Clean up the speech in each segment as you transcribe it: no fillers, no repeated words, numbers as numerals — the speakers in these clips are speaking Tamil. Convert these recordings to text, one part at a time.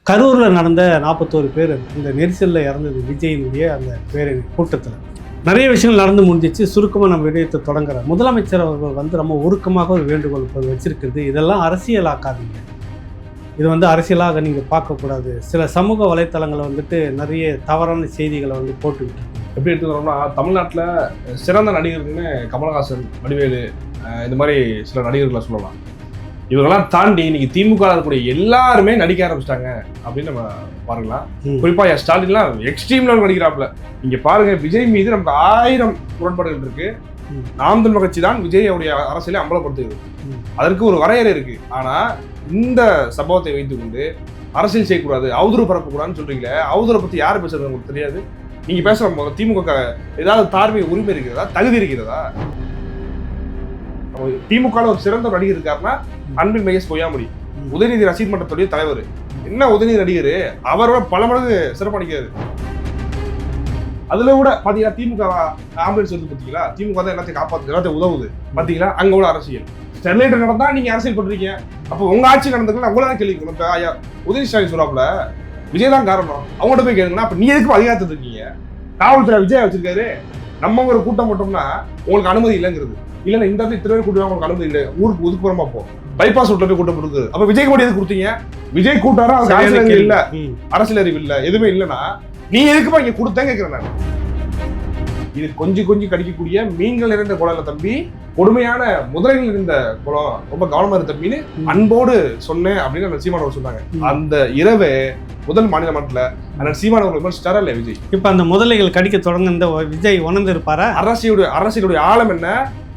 கரூரில் நடந்த 41 பேர் இந்த நெரிசலில் இறந்தது விஜயினுடைய அந்த பேரணி கூட்டத்தில் நிறைய விஷயங்கள் நடந்து முடிஞ்சிச்சு. சுருக்கமாக நம்ம விடயத்தை தொடங்குற முதலமைச்சர் அவர்கள் வந்து ரொம்ப உருக்கமாக ஒரு வேண்டுகோள் வச்சிருக்கிறது. இதெல்லாம் அரசியலாக்காதீங்க, இது அரசியலாக நீங்கள் பார்க்கக்கூடாது. சில சமூக வலைத்தளங்களை நிறைய தவறான செய்திகளை போட்டுக்கிட்டு எப்படி எடுத்துக்கிறோம்னா, தமிழ்நாட்டில் சிறந்த நடிகர்கள்னு கமலஹாசன், வடிவேலு, இந்த மாதிரி சில நடிகர்களை சொல்லலாம். இவங்கெல்லாம் தாண்டி இன்னைக்கு திமுக இருக்கக்கூடிய எல்லாருமே நடிக்க ஆரம்பிச்சிட்டாங்க அப்படின்னு நம்ம பாருங்களா. குறிப்பா ஸ்டாலின்லாம் எக்ஸ்ட்ரீம் லெவல் நடிக்கிறாப்புல. இங்க பாருங்க, விஜய் மீது நமக்கு 1000 முரண்பாடுகள் இருக்கு. நாம் தமிழர் கட்சி தான் விஜயோடைய அரசியலை அம்பலப்படுத்துகிறது. அதற்கு ஒரு வரையறை இருக்கு. ஆனா இந்த சம்பவத்தை வைத்துக் கொண்டு அரசியல் செய்யக்கூடாது, அவதூறு பரப்பக்கூடாதுன்னு சொல்றீங்களே, அவதூறை பத்தி யார் பேசுறது உங்களுக்கு தெரியாது? நீங்க பேசுற திமுக ஏதாவது தார்மீக உரிமை இருக்கிறதா, தகுதி இருக்கிறதா? திமுக ஒரு சிறந்த நடிகர் இருக்காருன்னா அன்பில் மகேஷ் பொய்யாமொழி, உதயநிதி ரசிகர் மன்றத்துடைய தலைவர். என்ன உதயநிதி நடிகர், அவரோட பல மடங்கு சிறப்பு நடிக்கிறாரு. அதுல கூட பாத்தீங்கன்னா திமுக ஆம்புலன்ஸ் வந்து பாத்தீங்களா, திமுக தான் எல்லாத்தையும் காப்பாத்து, எல்லாத்தையும் உதவுது பாத்தீங்களா. அங்க உள்ள அரசியல் ஸ்டெர்லைட் நடந்தா நீங்க அரசியல் பண்றீங்க. அப்போ உங்க ஆட்சி நடந்ததுக்கு உங்களதான் கேள்வி. ஐயா உதயநிதி ஸ்டாலின் சொல்றாப்புல விஜய் தான் காரணம், அவங்கள்ட்ட போய் கேளுங்கன்னா, அப்ப நீ எதுக்கு அதிகாரத்தில் இருக்கீங்க? காவல்துறை விஜய் வச்சிருக்காரு, நம்ம ஒரு கூட்டம் போட்டோம்னா உங்களுக்கு அனுமதி இல்லைங்கிறது. இல்ல இந்த இடத்துல கூட்டம் உங்களுக்கு அனுமதி இல்லை, ஊருக்கு ஒதுக்குறமா போ, பைபாஸ் ரோட்ல போய் கூட்டம் கொடுக்குது. அப்ப விஜய்க்கு மட்டும் எது கொடுத்தீங்க? விஜய் கூட்டாரா அரசியல் இல்ல, அரசியல் அறிவு இல்ல, எதுவுமே இல்லைன்னா நீ எதுக்குமா இங்க கொடுத்தேன் கேட்கிறேன் நான். இது கொஞ்சம் கடிக்கக்கூடிய மீன்கள் நிறைந்த குளம்ல தம்பி, கொடுமையான முதலைகள் இருந்த குளம், ரொம்ப கவனமா இருந்த தம்பின்னு அன்போடு சொன்னேன் அப்படின்னு அந்த சீமானவர் சொன்னாங்க. அந்த இரவே முதல் மாநில மட்டத்துல அந்த சீமானவர்கள் ஸ்டார் இல்ல விஜய். இப்ப அந்த முதலைகள் கடிக்க தொடங்க இந்த விஜய் உணர்ந்து இருப்பாரா? அரசியலுடைய ஆழம் என்ன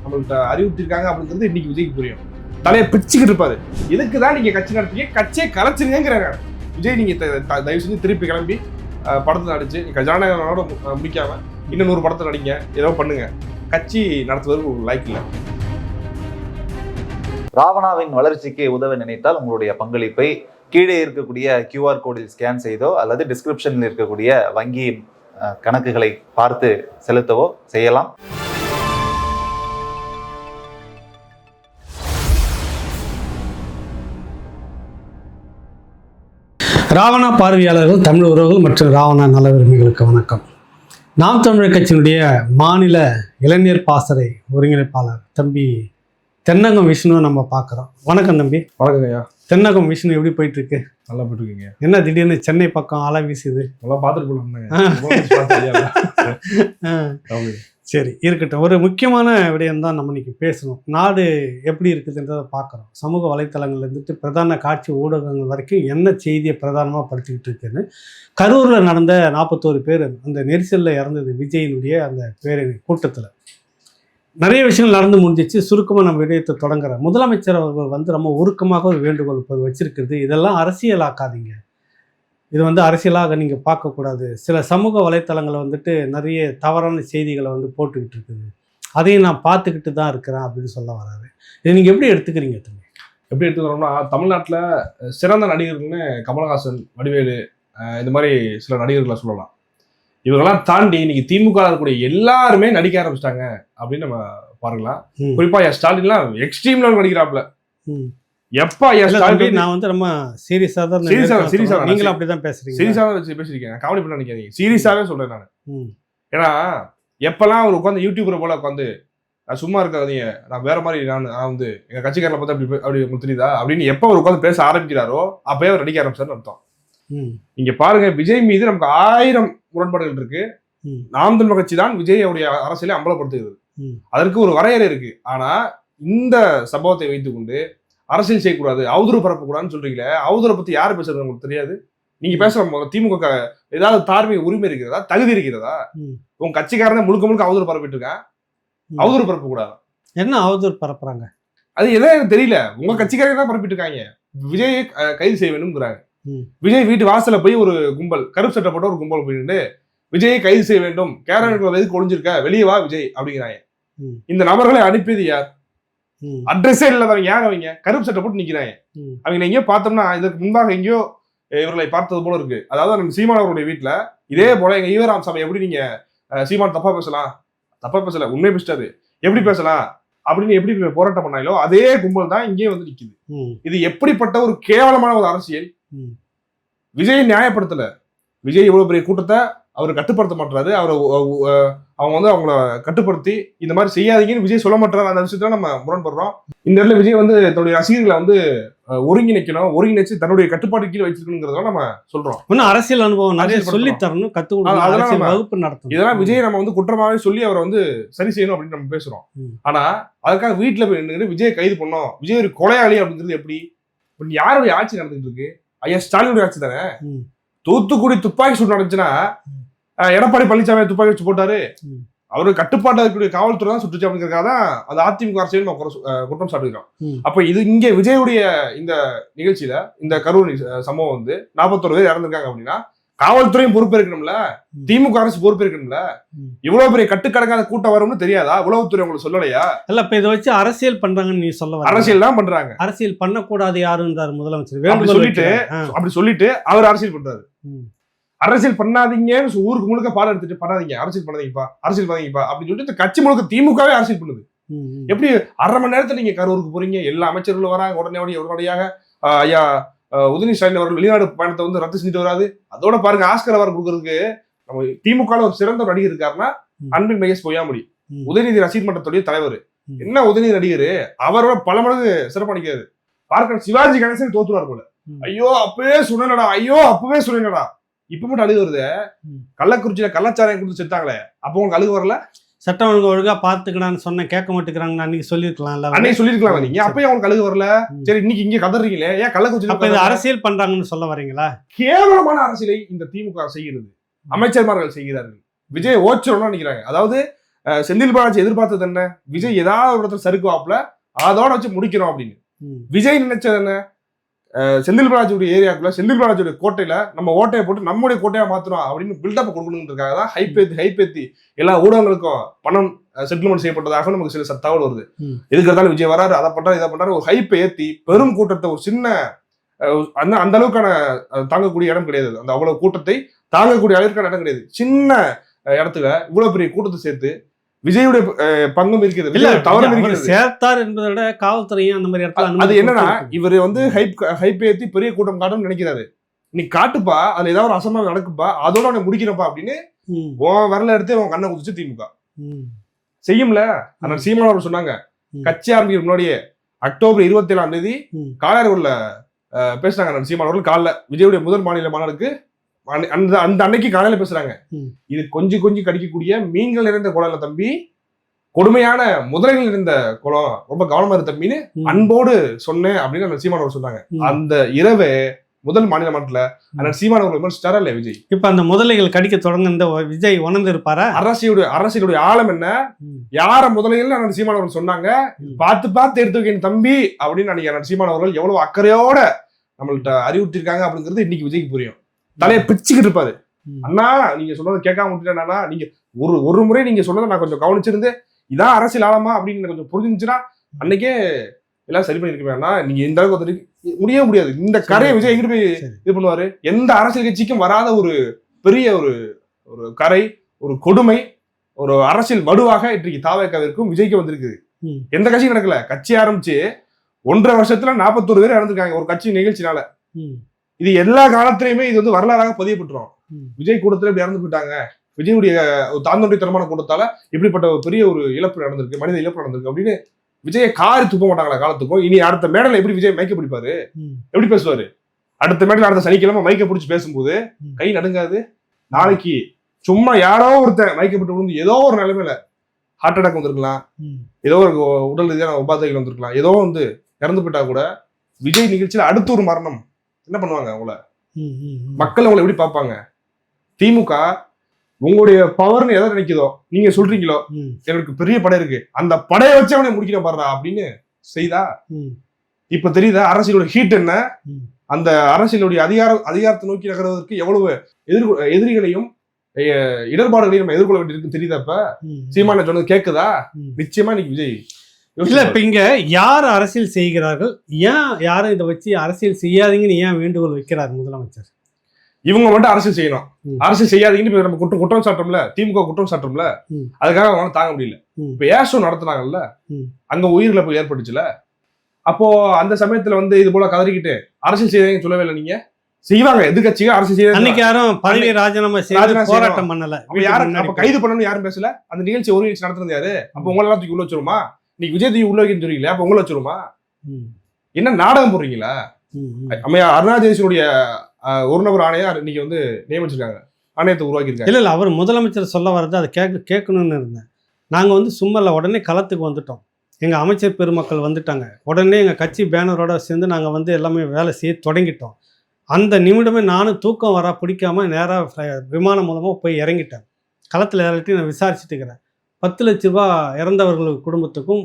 நம்மள்கிட்ட அறிவுறுத்திருக்காங்க அப்படிங்கிறது இன்னைக்கு விஜய்க்கு புரியும். தலையை பிச்சுக்கிட்டு இருப்பாரு. இதுக்குதான் நீங்க கட்சி நடத்தீங்க, கட்சியை கலைச்சிருங்கிறாங்க விஜய். நீங்க தயவு செஞ்சு திருப்பி கிளம்பி படத்தை நடிச்சு ஜனநாயகனோட முடிக்காம இன்னும் 100 படத்தை நடிங்க, ஏதோ பண்ணுங்க. கட்சி நடத்துவதற்கு ஒரு லைக் இல்லை. ராவணாவின் வளர்ச்சிக்கு உதவ நினைத்தால் உங்களுடைய பங்களிப்பை கீழே இருக்கக்கூடிய QR கோடில் ஸ்கேன் செய்தோ அல்லது டிஸ்கிரிப்ஷனில் இருக்கக்கூடிய வங்கி கணக்குகளை பார்த்து செலுத்தவோ செய்யலாம். ராவணா பார்வையாளர்கள், தமிழ் உறவுகள் மற்றும் ராவணா நல விரும்பிகளுக்கு வணக்கம். நாம் தமிழர் கட்சியினுடைய மாநில இளைஞர் பாசறை ஒருங்கிணைப்பாளர் தம்பி தென்னகம் விஷ்ணுவை நம்ம பார்க்குறோம். வணக்கம் தம்பி. வணக்கங்க ஐயா. தென்னகம் விஷ்ணு எப்படி போயிட்டு இருக்கு? நல்லா போயிட்டு இருக்கீங்க. என்ன திடீர்னு சென்னை பக்கம் அலை வீசுது? நல்லா பார்த்துட்டு போகலாம். சரி, இருக்கட்டும். ஒரு முக்கியமான விடயம் தான் நம்ம இன்னைக்கு பேசணும். நாடு எப்படி இருக்குதுன்றதை பார்க்குறோம். சமூக வலைத்தளங்கள்ல பிரதான காட்சி ஊடகங்கள் வரைக்கும் என்ன செய்தியை பிரதானமாக படுத்திக்கிட்டு இருக்குன்னு. கரூரில் நடந்த 41 பேர் அந்த நெரிசலில் இறந்தது விஜயினுடைய அந்த பேரணி கூட்டத்தில் நிறைய விஷயங்கள் நடந்து முடிஞ்சிச்சு. சுருக்கமாக நம்ம விடயத்தை தொடங்குற முதலமைச்சர் அவர்கள் ரொம்ப உருக்கமாக ஒரு வேண்டுகோள் வச்சிருக்கிறது. இதெல்லாம் அரசியலாக்காதீங்க, இது அரசியலாக நீங்கள் பார்க்கக்கூடாது. சில சமூக வலைத்தளங்களை நிறைய தவறான செய்திகளை போட்டுக்கிட்டு இருக்குது. அதையும் நான் பார்த்துக்கிட்டு தான் இருக்கிறேன் அப்படின்னு சொல்ல வராரு. இதை நீங்கள் எப்படி எடுத்துக்கிறீங்க தம்பி? எப்படி எடுத்துக்கிறோம்னா, தமிழ்நாட்டில் சிறந்த நடிகர்கள்னு கமலஹாசன், வடிவேலு, இந்த மாதிரி சில நடிகர்களை சொல்லலாம். இவங்கெல்லாம் தாண்டி இன்னைக்கு திமுக இருக்கக்கூடிய எல்லாருமே நடிக்க ஆரம்பிச்சிட்டாங்க அப்படின்னு நம்ம பாருங்களா. குறிப்பா ஸ்டாலின்லாம் எக்ஸ்ட்ரீம் லெவல் நடிக்கிறாப்புல. எப்ப நான் ரொம்ப சீரியஸா தான் நீங்களும் அப்படிதான் பேசுறீங்க. சீரியஸா வச்சு பேசிருக்கேன், காமெடி பண்ண நினைக்காதீங்க, சீரியஸாவே சொல்றேன் நான். ஏன்னா எப்பெல்லாம் ஒரு உட்காந்து யூடியூபரை போல உட்காந்து சும்மா இருக்காதீங்க, நான் வேற மாதிரி நான் எங்க கட்சிக்காரனை பார்த்தா அப்படி உங்களுக்கு தெரியுதா அப்படின்னு எப்ப ஒரு உட்காந்து பேச ஆரம்பிக்கிறாரோ அப்பயே அவர் நடிக்க ஆரம்பிச்சாருன்னு அர்த்தம். இங்க பாருங்க, விஜய் மீது நமக்கு 1000 முரண்பாடுகள் இருக்கு. நாம் தமிழர் கட்சி தான் விஜயோடைய அரசியலை அம்பலப்படுத்துகிறது. அதற்கு ஒரு வரையறை இருக்கு. ஆனா இந்த சம்பவத்தை வைத்துக் கொண்டு அரசியல் செய்யக்கூடாது, அவதூறு பரப்பக்கூடாதுன்னு சொல்றீங்களே, அவதூறை பத்தி யார் பேசுறது உங்களுக்கு தெரியாது? நீங்க பேசுற திமுக ஏதாவது தார்மீக உரிமை இருக்கிறதா, தகுதி இருக்கிறதா? உங்க கட்சிக்காரனே முழுக்க அவதூறு பரப்பிட்டு இருக்கான். அவதூறு பரப்பக்கூடாது. என்ன அவதூறு பரப்புறாங்க அது எதாவது எனக்கு தெரியல. உங்க கட்சிக்காரங்க தான் பரப்பிட்டு இருக்காங்க. விஜயை கைது செய்ய வேண்டும்ங்கிறாங்க. விஜய் வீட்டு வாசல போய் ஒரு கும்பல், கருப்பு சட்டை போட்ட ஒரு கும்பல் போயிட்டு விஜயை கைது செய்ய வேண்டும், கேரளா எதுக்கு ஒளிஞ்சிருக்க, வெளியே வா விஜய் அப்படிங்கிறாங்க. இந்த நபர்களை அனுப்பியது யார்? அட்ரஸே இல்லாதவங்க யார்? அவங்க கருப்பு சட்டை போட்டு நிக்கிறாங்க. அவங்க எங்கேயோ பார்த்தோம்னா இதற்கு முன்பாக எங்கேயோ இவர்களை பார்த்தது போல இருக்கு. அதாவது நம்ம சீமான் அவருடைய வீட்டுல இதே போல எங்க ஈவராம் சாமி எப்படி நீங்க சீமான் தப்பா பேசலாம், தப்பா பேசல உண்மையை பேசிட்டாரு, எப்படி பேசலாம் அப்படின்னு எப்படி போராட்டம் பண்ணாங்களோ அதே கும்பல் தான் இங்கே நிக்குது. இது எப்படிப்பட்ட ஒரு கேவலமான ஒரு அரசியல்! விஜய் நியாயப்படுத்தல. விஜய் இவ்வளவு பெரிய கூட்டத்தை அவர் கட்டுப்படுத்த மாட்டாரு. அவங்க வந்து அவங்கள கட்டுப்படுத்தி இந்த மாதிரி செய்யாதீங்கன்னு விஜய் சொல்ல மாட்டாரு. அந்த விஷயத்துல நம்ம முரண்படுறோம். இந்த இடத்துல விஜய் வந்து தன்னுடைய ரசிகர்களை வந்து ஒருங்கிணைச்சு தன்னுடைய கட்டுப்பாட்டு கீழே வச்சிருக்கணுங்கிறத நம்ம சொல்றோம். இன்னும் அரசியல் அனுபவம் நிறைய சொல்லி தரணும், கத்துக்கணும், வகுப்பு நடத்தணும். இதெல்லாம் விஜய் நம்ம வந்து குற்றமாவே சொல்லி அவரை வந்து சரி செய்யணும் அப்படின்னு நம்ம பேசுறோம். ஆனா அதுக்காக வீட்டுல போய் நின்று விஜய் கைது பண்ணோம், விஜய் ஒரு கொலையாளி அப்படிங்கிறது எப்படி? யாருடைய ஆட்சி நடந்துட்டு இருக்கு? ஐயா ஸ்டாலினுடைய ஆட்சி தானே. தூத்துக்குடி துப்பாக்கி சூடு நடந்துச்சுன்னா எடப்பாடி பழனிசாமி துப்பாக்கி வச்சு போட்டாரு. அவரு கட்டுப்பாட்டு இருக்கக்கூடிய காவல்துறை தான் சுட்டுச்சு அப்படிங்கிறதுக்காக தான் அது அதிமுக அரசியல் நம்ம குற்றம் சாட்டுகிறோம். அப்ப இது இங்க விஜயுடைய இந்த நிகழ்ச்சியில இந்த கரூர் சம்பவம் வந்து 41 பேர் இறந்திருக்காங்க அப்படின்னா காவல்துறையும் பொறுப்பேற்கணும்ல, திமுக அரசு பொறுப்பேற்கணும்ல. இவ்வளவு பெரிய கட்டுக்கடங்காத கூட்டம் வரும்னு தெரியாதா? உளவுத்துறை உங்களுக்கு சொல்லலையா? இல்ல இப்ப இதை வச்சு அரசியல் பண்றாங்கன்னு நீ சொல்ல? அரசியல் தான் பண்றாங்க. அரசியல் பண்ணக்கூடாது யாருன்றாரு முதலமைச்சர். அப்படி சொல்லிட்டு அவர் அரசியல் பண்றாரு. அரசியல் பண்ணாதீங்கன்னு ஊருக்கு முழுக்க பாடம் எடுத்துட்டு பண்ணாதீங்க, அரசியல் பண்ணாதீங்கப்பா, அரசியல் பண்ணாதீங்கப்பா அப்படின்னு சொல்லிட்டு இந்த கட்சி முழுக்க திமுகவே அரசியல் பண்ணுது. எப்படி 1/2 மணி நேரத்துல நீங்க கரூருக்கு போறீங்க, எல்லா அமைச்சர்களும் வராங்க, உடனடியாக ஐயா உதயநிதி ஸ்டாலின் அவர்கள் வெளிநாடு பயணத்தை வந்து ரத்து செஞ்சுட்டு வராது. அதோட பாருங்க, ஆஸ்கர் அவார்டு கொடுக்கறதுக்கு நம்ம திமுக ஒரு சிறந்த நடிகர் இருக்காருன்னா அன்பில் மகேஷ் பொய்யாமொழி, உதயநிதி ரசிகர் மன்றத்துடைய தலைவர். என்ன உதயநிதி நடிகர், அவரோட பல மடங்கு சிறப்பணிக்காரு. பார்க்க சிவாஜி கணேசன் தோத்துருவார் போல. ஐயோ அப்பவே சொன்னடா, இப்ப மட்டும் அழுகு வருது. கள்ளக்குறிச்சியில கள்ளச்சாராயம் கொடுத்து செத்தாங்களே, அப்ப உங்களுக்கு அழுகு வரல? சட்டம் ஒழுங்கா பாத்துக்கலான்னு சொன்ன கேட்க மாட்டேங்கிறாங்க. அன்னைக்கு சொல்லிருக்கலாம், அன்னைக்கு சொல்லிருக்கலாம் நீங்க. அப்பயும் அவங்களுக்கு அழுகு வரல. சரி, இன்னைக்கு இங்க கதறீங்களே, ஏன் கள்ளக்குறிச்சி அரசியல் பண்றாங்கன்னு சொல்ல வரீங்களா? கேவலமான அரசியலை இந்த திமுக செய்கிறது, அமைச்சர்மார்கள் செய்கிறார்கள். விஜய் ஓச்சணும்னு நினைக்கிறாங்க. அதாவது செந்தில் பாலாஜி எதிர்பார்த்தது என்ன? விஜய் ஏதாவது ஒரு இடத்துல சறுக்குவாப்புல, அதோட வச்சு முடிக்கிறோம் அப்படின்னு. விஜய் நினைச்சது என்ன? செந்தில் பாலாஜியுடைய ஏரியாக்குள்ள, செந்தில் பாலாஜியுடைய கோட்டையில நம்ம ஓட்டையை போட்டு நம்முடைய கோட்டையா மாத்தணும் அப்படின்னு பில்டப் கொடுக்கணுன்றதுக்காக தான் ஹைப் ஏத்தி எல்லா ஊடகங்களுக்கும் பணம் செட்டில்மெண்ட் செய்யப்பட்டதாக நமக்கு சில தகவல் வருது. எதுக்கிறதாலும் விஜய் வராரு, அதை பண்றாரு, இதை பண்றாரு, ஒரு ஹைப்பை ஏத்தி பெரும் கூட்டத்தை, ஒரு சின்ன அந்த அளவுக்கான தாங்கக்கூடிய இடம் கிடையாது. அந்த அவ்வளவு கூட்டத்தை தாங்கக்கூடிய அளவுக்கான இடம் கிடையாது. சின்ன இடத்துல இவ்வளவு பெரிய கூட்டத்தை சேர்த்து விஜயுடைய பங்கும் இருக்கிறது, தவறும் இருக்கிறது. சேர்த்தார் என்பதை விட காவல்துறையும் அந்த மாதிரி இடத்துல அது என்னன்னா, இவரு வந்து ஹைப் ஏத்தி பெரிய கூட்டம் காட்டணும்னு நினைக்கிறாரு. நீ காட்டுப்பா, அதுல ஏதாவது ஒரு அசம்பாவிதம் நடக்குப்பா, அதோட அவனை முடிக்கிறப்பா அப்படின்னு வரல எடுத்து அவன் கண்ணை குதிச்சு திமுக செய்யும்ல. ஆனா சீமான் அவர்கள் சொன்னாங்க, கட்சி ஆரம்பிக்கிற முன்னாடியே அக்டோபர் 27ஆம் தேதி காலையில பேசுறாங்க. சீமான் அவர்கள் காலைல விஜயுடைய முதல் மாநில மாநாடுக்கு அந்த அன்னைக்கு காலையில பேசுறாங்க. இது கொஞ்சம் கடிக்கக்கூடிய மீன்கள் நிறைந்த குளம் தம்பி, கொடுமையான முதலைகள் நிறைந்த குளம், ரொம்ப கவனமா இரு தம்பின்னு அன்போடு சொன்னேன் அப்படின்னு அந்த சீமான் அவர் சொன்னாங்க. அந்த இரவே முதல் மாநில மாநாட்டுல அந்த சீமான் அவர்கள் விமர்சிச்சாரா இல்லையா விஜய்? இப்ப அந்த முதலைகள் கடிக்க தொடங்க இந்த விஜய் உணர்ந்து இருப்பாரா? அரசியலுடைய ஆழம் என்ன, யார முதலைகள் அந்த சீமான் அவர்கள் சொன்னாங்க. பார்த்து எடுத்து வைக்கணும் தம்பி அப்படின்னு அன்னைக்கு அந்த சீமான் அவர்கள் எவ்வளவு அக்கறையோட நம்மள்ட்ட அறிவுறுத்திருக்காங்க அப்படிங்கிறது இன்னைக்கு விஜய்க்கு புரியும். தலையை பிச்சுக்கிட்டு இருப்பாரு. அண்ணா நீங்க சொன்னதை கேட்காம விட்டுட்டேன்னா, நீங்க ஒரு முறை நீங்க சொன்னதை நான் கொஞ்சம் கவனிச்சிருந்து இதான் அரசியல் ஆழமா அப்படின்னு கொஞ்சம் புரிஞ்சுச்சுன்னா அன்னைக்கே எல்லாம் சரி பண்ணிருக்கேன்னா, நீங்க இந்த அளவுக்கு வந்து முடியாது. இந்த கரையை விஜய் எங்கிட்டு போய் இது பண்ணுவாரு? எந்த அரசியல் கட்சிக்கும் வராத ஒரு பெரிய ஒரு கரை, ஒரு கொடுமை, ஒரு அரசியல் வடுவாக இன்றைக்கு தாவேக்காவிற்கும் விஜய்க்கு வந்திருக்குது. எந்த கட்சியும் நடக்கல. கட்சி ஆரம்பிச்சு 1.5 வருஷத்துல 41 பேர் இறந்துருக்காங்க ஒரு கட்சி நிகழ்ச்சினால. இது எல்லா காலத்திலயுமே இது வந்து வரலாறாக பதியப்பட்டுரும். விஜய் கூட்டத்துல இப்படி இறந்து போயிட்டாங்க, விஜயுடைய தாந்தோண்டித்தனமான கூட்டத்தால இப்படிப்பட்ட ஒரு பெரிய ஒரு இழப்பு நடந்திருக்கு, மனித இழப்பு நடந்திருக்கு அப்படின்னு விஜயை காரி துப்ப மாட்டாங்களா காலத்துக்கும்? இனி அடுத்த மேடையில எப்படி விஜய் மைக்க பிடிப்பாரு, எப்படி பேசுவாரு? அடுத்த மேடையில அடுத்த சனிக்கிழமை மைக்க பிடிச்சி பேசும்போது கை நடுங்காது? நாளைக்கு சும்மா யாரோ ஒருத்தன் மைக்கப்பட்டு விழுந்து ஏதோ ஒரு நிலைமையில ஹார்ட் அட்டாக் வந்திருக்கலாம், ஏதோ ஒரு உடல் ரீதியான உபாதைகள் வந்திருக்கலாம், ஏதோ வந்து இறந்து போயிட்டா கூட விஜய் நிகழ்ச்சியில அடுத்த ஒரு மரணம் என்ன பண்ணுவாங்க? அவங்கள மக்கள் அவங்களை எப்படி பார்ப்பாங்க? திமுக உங்களுடைய பவர்னு எதை நினைக்குதோ, நீங்க சொல்றீங்களோ எனக்கு பெரிய படை இருக்கு, அந்த படையை வச்சு அவனை முடிக்கிற பாடுறா அப்படின்னு செய்தா இப்ப தெரியுதா அரசியலோட ஹீட் என்ன? அந்த அரசியலுடைய அதிகாரத்தை நோக்கி நகர்வதற்கு எவ்வளவு எதிரிகளையும் இடர்பாடுகளையும் நம்ம எதிர்கொள்ள வேண்டியிருக்கு தெரியுதா? இப்ப சீமான சொன்னது கேக்குதா? நிச்சயமா இன்னைக்கு விஜய் இல்ல. இப்ப இங்க யார் அரசியல் செய்கிறார்கள், ஏன் யாரும் இதை வச்சு அரசியல் செய்யாதீங்கன்னு ஏன் வேண்டுகோள் வைக்கிறார் முதலமைச்சர்? இவங்க மட்டும் அரசியல் செய்யணும், அரசியல் செய்யாதீங்கன்னு நம்ம குற்றம் சாட்டோம்ல, திமுக குற்றம் சாட்டோம்ல, அதுக்காக அவங்களால தாங்க முடியல. இப்ப ஏஷோ நடத்துனாங்கல்ல, அங்க உயிரிழப்பு ஏற்பட்டுச்சுல, அப்போ அந்த சமயத்துல வந்து இது போல கதறிக்கிட்டு அரசியல் செய்யாதீங்கன்னு சொல்லவே இல்லை. நீங்க செய்வாங்க, எதிர்கட்சிகள் அரசு செய்ய. அன்னைக்கு யாரும் பதவி ராஜினாமா செய்து போராட்டம் பண்ணல. அப்ப கைது பண்ணணும் யாரும் பேசல. அந்த நிகழ்ச்சி ஒரு நிகழ்ச்சி நடத்துறது யாரு? அப்ப உங்களெல்லாம் தூக்கி உள்ள வச்சிருமா? இன்னைக்கு விஜய் தூக்கி உள்ள வைக்கன்னு சொல்றீங்களா? அப்ப உங்களை வச்சிருமா? என்ன நாடகம் போடுறீங்களா? அம்மையா அருணாச்சலேஸ்வருடைய ஒரு நபர் ஆணையம் இன்னைக்கு வந்து நியமிச்சிருக்காங்க, ஆணையத்தை உருவாக்கி இருக்காங்க. இல்ல அவர் முதலமைச்சர் சொல்ல வர்றது அதை கேட்கணும்னு இருந்தேன். நாங்க வந்து சும்மா இல்லை, உடனே களத்துக்கு வந்துட்டோம். எங்க அமைச்சர் பெருமக்கள் வந்துட்டாங்க. உடனே எங்க கட்சி பேனரோட சேர்ந்து நாங்க வந்து எல்லாமே வேலை செய்ய தொடங்கிட்டோம். அந்த நிமிடமே நானும் தூக்கம் வர பிடிக்காம நேராக விமானம் மூலமாக போய் இறங்கிட்டேன். களத்தில் எல்லாத்தையும் நான் விசாரிச்சுட்டு இருக்கிறேன். 10 லட்ச ரூபா இறந்தவர்களுக்கு குடும்பத்துக்கும்